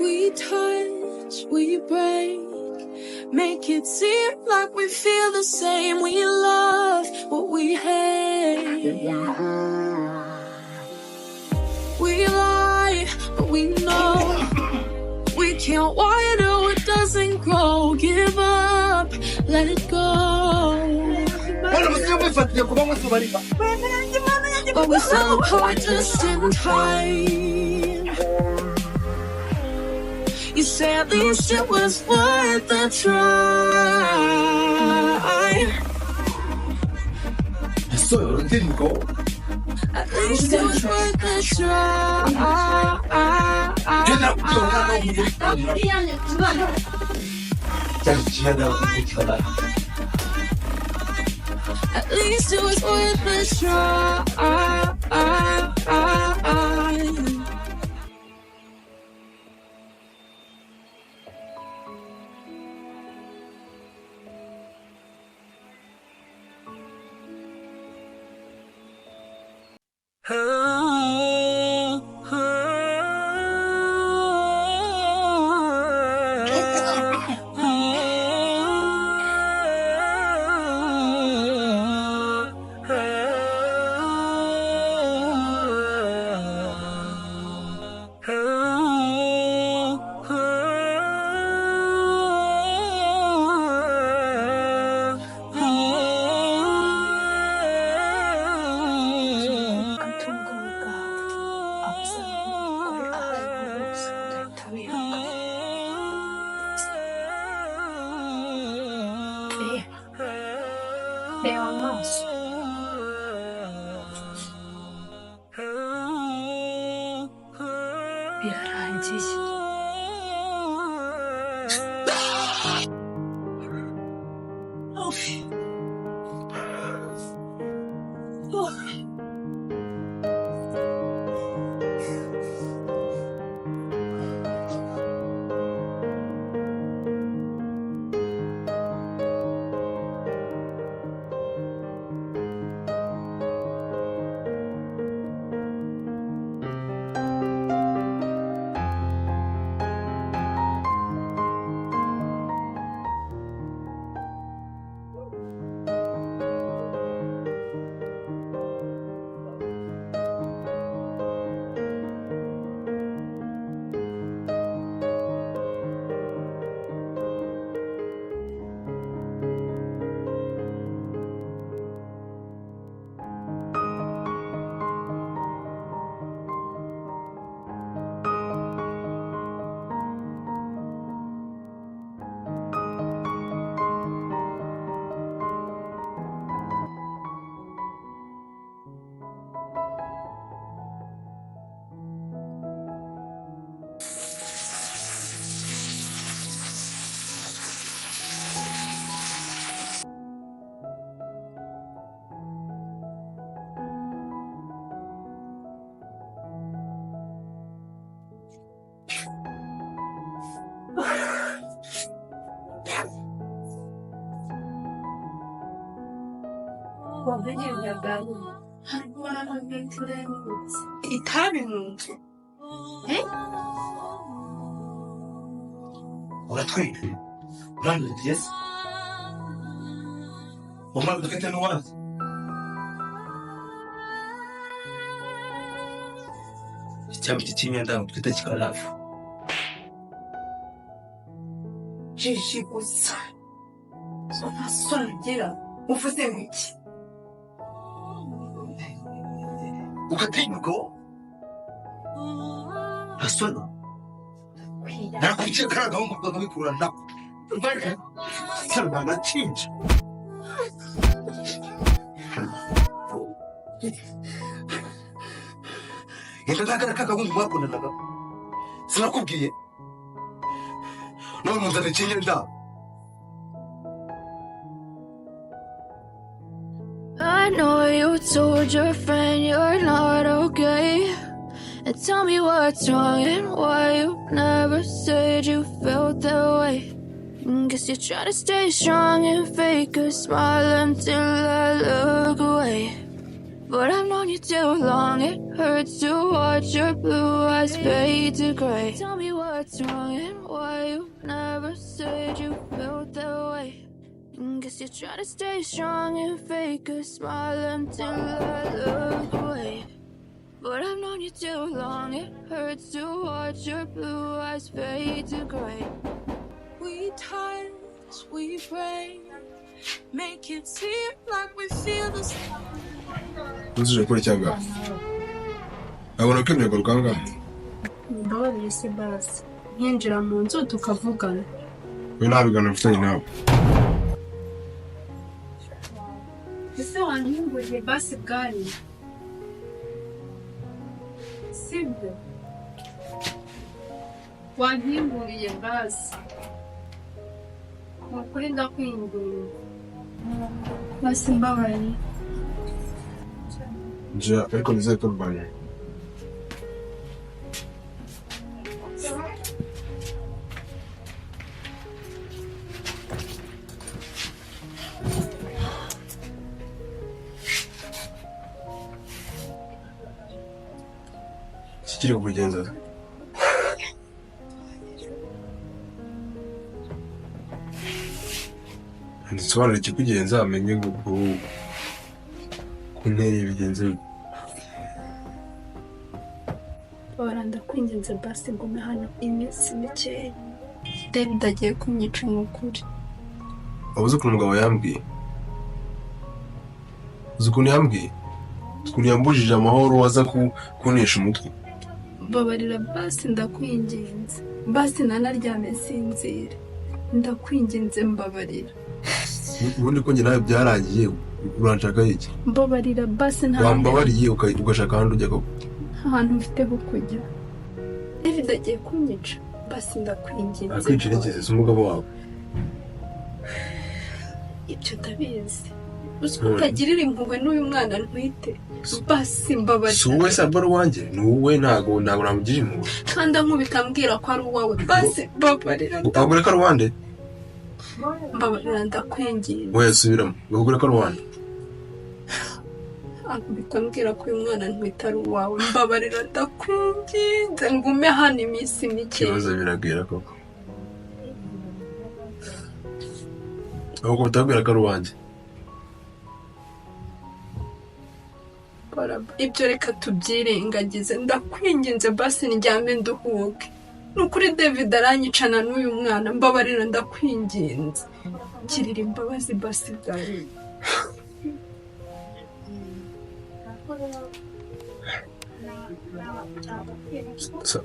We touch, we break, make it seem like we feel the same. We love what we hate. We lie, but we know we can't water what doesn't grow. Give up, let it go. But we fell apart just in time. You say at least it was worth a try. So it didn't go. At least it was worth a try. At least it was worth a try. itabi mu nzu uratwite uranduriye se umwana udafite n'uwazi icyaba iki cy'imyenda twita kikarafu jiji gusa so nta soni ugira uvuze ngo iki ugatinyuka ntasoni nakwicaye kariya gahungu kakabikura nako karana cinja yenda nagara kagahungu mwakundanaga sinakubwiye none muzana ikinyenda I know you told your friend you're not okay. And tell me what's wrong and why you never said you felt that way. Guess you're trying to stay strong and fake a smile until I look away. But I've known you too long, it hurts to watch your blue eyes fade to gray. Tell me what's wrong and why you never said you felt that way. Guess you're trying to stay strong and fake a smile until I look away. But I've known you too long, it hurts to watch your blue eyes fade to gray. We touch, we pray, make it seem like we feel the same. Uzije kuri cyanga. Abona ko intego rwanga. Mbabarire se basi. Yinjira mu nzu tukavugana. We nabigana mfitanye nawe. Ese wanyunguriye basi bwari? Sibyo. Wanyunguriye basi. Nukuri ndakwinguriye. Basi mbabarire. Njya ariko nizeye ko rwanya. Kiri kubigenza. Nsobanura ikikugenza amenye ngo kuntera ibigenze. Baranda kwingenza basi ngume hano iminsi mikeya. David agiye kumyica n'ukuri. Wabuze ukuntu umugabo yambwiye. Uzi ukuntu yambwiye? Ukuntu yambujije amahoro waza kunesha umutwe. Babarira basi ndakwinginze. Basi nanaryame sinzira. Ndakwinginze mbabarira. Ubundi ko njye nawe byarangiye uranshaka iki? Mbabarira basi nta. Wambabariye ugashaka ahandi ujya koko. Ahantu mfite ho kujya. David agiye kunyica. Basi ndakwinginze. Akwicira iki umugabo wawe? Ibyo ndabizi. Utagirira impuhwe n'uyu mwana ntwite. Basi mbabarira. Si wowe se abari wanjye? Ni wowe ntago namugira impuhwe. Kandi nkubita ambwira ko ari uwawe. Basi mbabarira. Ubagure ko ari wande? Mbabarira ndakwinginze. Wowe subiramo. Ubagure ko ari wande? Nkubita ambwira ko uyu mwana ntwite ari uwawe. Mbabarira ndakwinginze ngume hano iminsi mike. Ikibazo biragwira koko. Ahubwo utabwira ko ari wanjye. Ibyo reka tubyirengagize. Ndakwinginze basi ndyame nduhuke. Nukuri David aranyicana n'uyu mwana. Mbabarira ndakwinginze. Girira imbabazi basi bwari.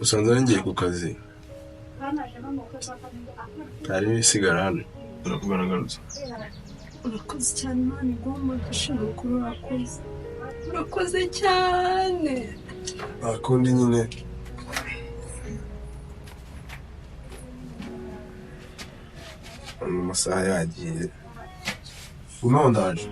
Usanze ngiye ku kazi. Hari ibisigara hano. Urakugaragaza. Urakoze cyane Imana igomba gushima kuri urakoze. Urakoze cyane. Akundi nyine. Amasaha yagiye. Uno ndaje.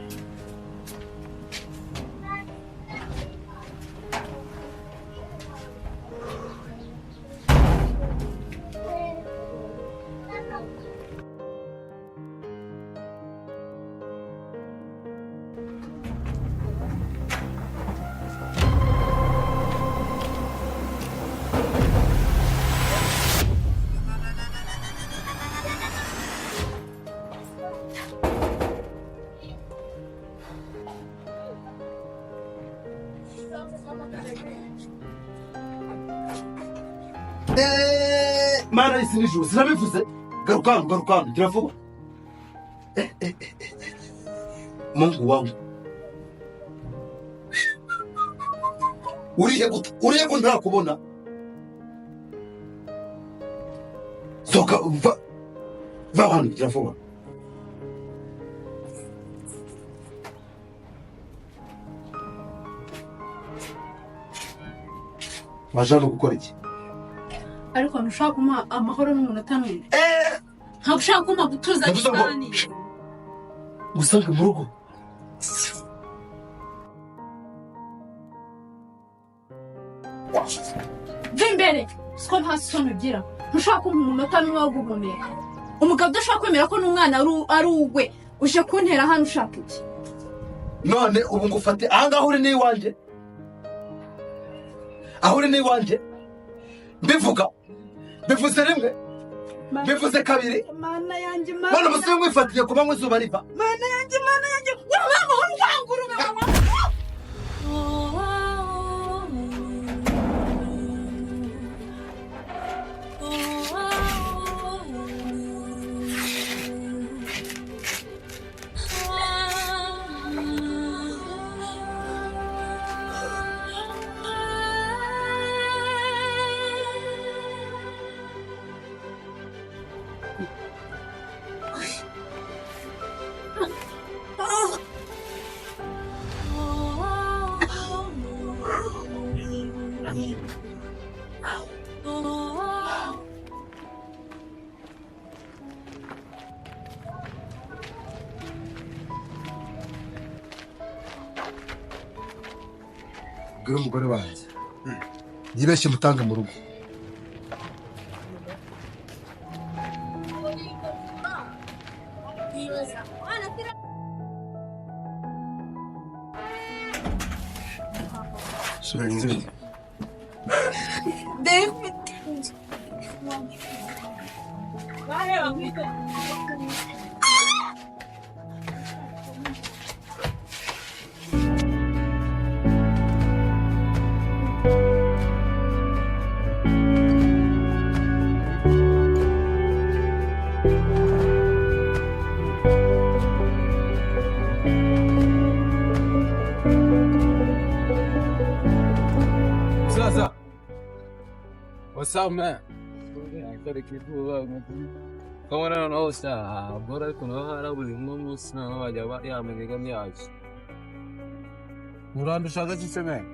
Mana isi nijoro sinabivuze. Garukana gira vuba. Mungu wangu. Uriye ko ntakubona. Soka va hano gira vuba. Wajana gukora iki? Ariko ntushaka kuma amahoro n'umunota n'umwe. Ntabwo ushaka kuma gutuza cyane. Usanga mu rugo. Vimbere, siko nta soni ugira. Ntushaka kuma umunota n'umwe wo guhumeka. Umugabo udashaka kwemera ko n'umwana ari ugwe. Uje kuntera hano ushaka iki? none ubu ngufate ahangaha uri n'iwanjye, aho uri n'iwanjye mbivuga, bivuze rimwe, bivuze kabiri. Mana yanjye, none umusore mwifatiye kuba mu izuba riva. Mana yanjye, Bwira umugore wanjye yibeshye mutanga mu rugo. David. What's up, man? Come on, all star. But I can have with no snow. I am in the yards. Murandu Shagachi Semen.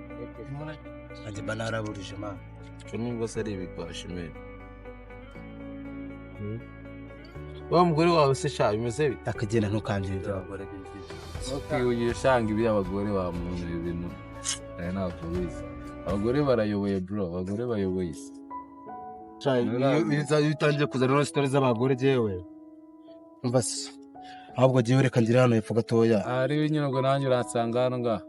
Ati banara burishima. Can you say it because you I'm going to have a shot. You say, Takagena no kanji. okay, you sang if you have a good one. I know police. I'll go over your way, bro. I'll go over your ways. Utangiye kuzana stories z'abagore jewe. Umva se. Ahubwo jewe reka ngira hano ifu gatoya. Ari nyine ngo nanjye uransanga hano nga.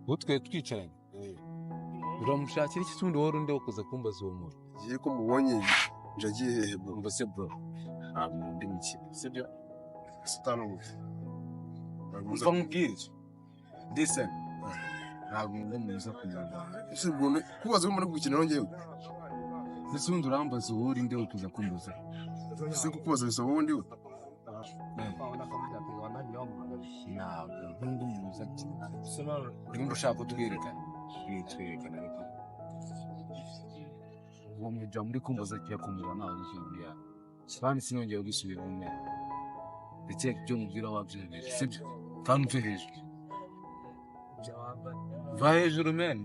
Utwe twicaranye. Uramushakira iki tundi wari undi kuza kumbaza uwo muntu? Giye ko mubonye njagiye hehe bro? Umva se bro. Ndi miki. Sibyo? Sitano. Umva mubwirije. Listen. Ntabwo muza kujyana. Ese bwo kubaza muri gukina nongewe. Ese undi urambaza uwo uri ndi kuza kumbaza. Ese kubaza bisaba wundi we. Ntabwo muza kujyana. Nimba ushaka kutwerekana. Twerekana ariko. Uwo mujya muri kumbaza cyo kumura nawe ukimbya. Kandi sinongeye gusubira mu ntebe. Ndetse ibyo mubwira wabyumvise sibyo? Kandi uve hejuru. Va hejuru men,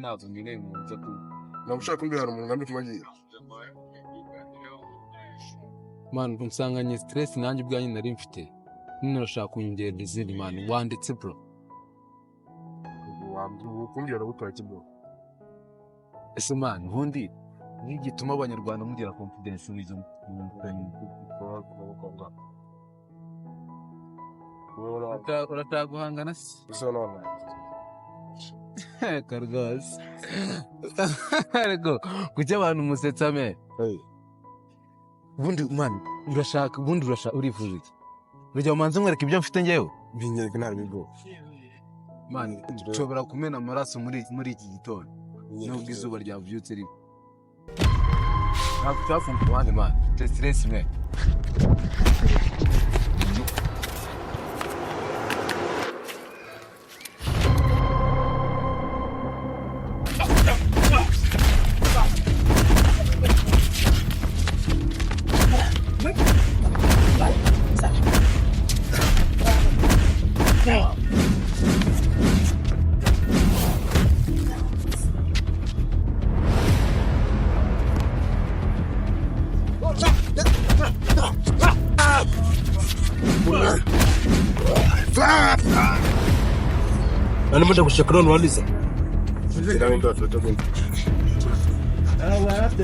ntabwo nkeneye umuntu uza ku. Ntabwo ushaka kumbwira hari umuntu ngambi kumagiye. Man, unsanganye stress nanjye ubwanjye nari mfite. None urashaka kunyongerera izindi man, wanditse bro. Kumbwira gutwara iki bro? Ese man, ubundi ni gituma abanyarwanda mugira confidence mu izo mutanye kuko urashaka guhangana se? Ese none. Kargos. Ariko kuki abantu musetsa me? Ubundi man, urashaka urifuza iki? Urajya umanze nkwereka ibyo mfite ngewe? Binyereka nabi bro. Man, nshobora kumena amaraso muri iki gitondo. Nubwo izuba ryavyutse ribi. Ntabwo cyafumba wande man. Stress me. Anamenda kushaka nani waliza? Sina ndio tutoke. Ah, wapi?